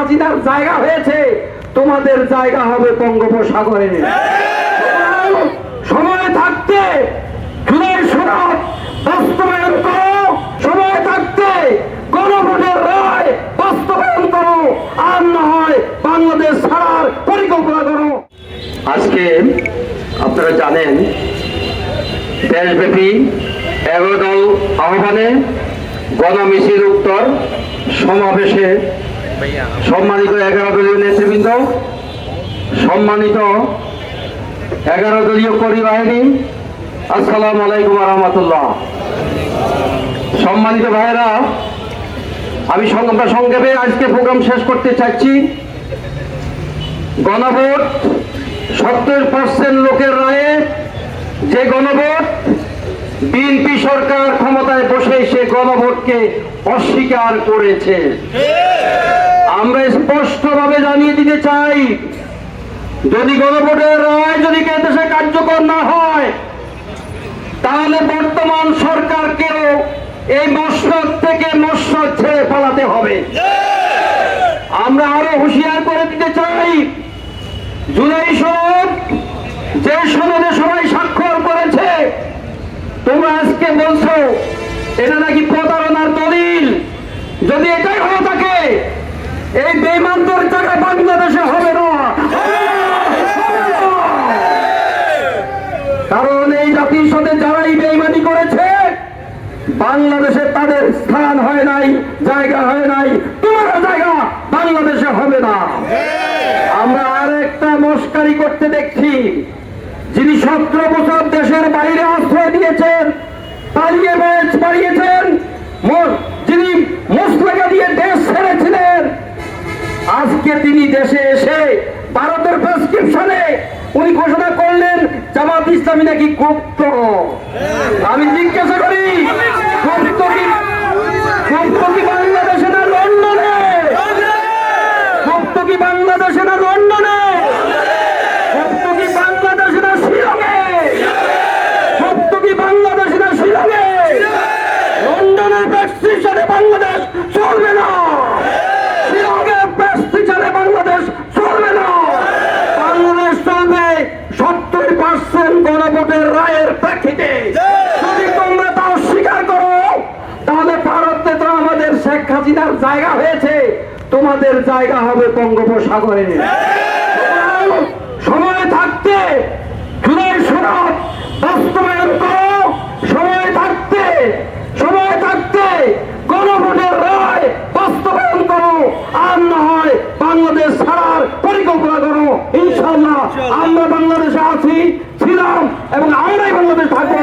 হাসিনার জায়গা হয়েছে, তোমাদের জায়গা হবে বঙ্গোপসাগরে। সময় থাকতে জুলাই সনদ বাস্তবায়ন করো, সময় থাকতে গণভোটের রায় বাস্তবায়ন করো, আর না হয় বাংলাদেশ ছাড়ার পরিকল্পনা করো। আজকে আপনারা জানেন দেশব্যাপী 11 দল আহ্বানে গণমিছিল উত্তর সমাবেশে সম্মানিত 11 দলীয় নেতৃবৃন্দ, সম্মানিত 11 দলীয় কর্মী বাহিনী, আসসালামু আলাইকুম ওয়া রাহমাতুল্লাহ। সম্মানিত ভাইয়েরা, আমি সংক্ষেপে আজকে প্রোগ্রাম শেষ করতে চাচ্ছি। গণভোট 70% লোকের রায়ে যে গণভোট, বিএনপি সরকার ক্ষমতায় বসে সে গণভোটকে অস্বীকার করেছে। আমরা স্পষ্টভাবে জানিয়ে দিতে চাই, যদি গণভোটের রায় যদি দেশে কার্যকর না হয়, তাহলে বর্তমান সরকারকেও এই মসনদ থেকে মসনদ ছেড়ে পালাতে হবে। আমরা আরো হুঁশিয়ার করে দিতে চাই, জুলাই সনদ যে সনদে সবাই স্বাক্ষর করেছে, তোমরা আজকে বলছো এটা নাকি প্রতারণার দলিল। যদি এটাই হয়ে থাকে, এই বেঈমানদের জায়গায় বাংলাদেশে হবে না। কারণ এই জাতির সাথে যারাই বেঈমানি করেছে, বাংলাদেশে তাদের স্থান হয় নাই, জায়গা হয় নাই। তোমার জায়গা বাংলাদেশে হবে না। আমরা আরেকটা মস্কারি করতে দেখছি, যিনি 17 বছর দেশের বাইরে আশ্রয় দিয়েছেন, পালিয়েছেন, যিনি মুসলেখা দিয়ে দেশ ছেড়েছিলেন, আজকে তিনি দেশে এসে ভারতের প্রেসক্রিপশনে উনি ঘোষণা করলেন জামাত ইসলামী নাকি গুপ্ত। আমি জিজ্ঞাসা করি, গুপ্ত কি বাংলাদেশে না লন্ডনে? গুপ্ত কি বাংলাদেশে না লন্ডনে? গুপ্ত কি বাংলাদেশে না শিলংয়ে? গুপ্ত কি বাংলাদেশে না শিলংয়ে? লন্ডনের প্রেসক্রিপশনে বাংলাদেশ চলবে না, শিলংয়ের প্রেসক্রিপশনে বাংলাদেশ চলবে না। বাংলাদেশ চলবে 70% গণভোটের রায়ের প্রেক্ষিতে। যদি তোমরা তা অস্বীকার করো, তাহলে ভারতে তো আমাদের শেখ হাসিনার জায়গা হয়েছে, তোমাদের জায়গা হবে বঙ্গোপসাগরে। সময় থাকতে জুলাই সনদ বাস্তবায়ন করো, সময় থাকতে গণভোটের রায় বাস্তবায়ন করো, আর না হয় বাংলাদেশ ছাড়ার পরিকল্পনা করো। ইনশাআল্লাহ আমরা বাংলাদেশে আছি, ছিলাম এবং আমরাই বাংলাদেশ থাকবো।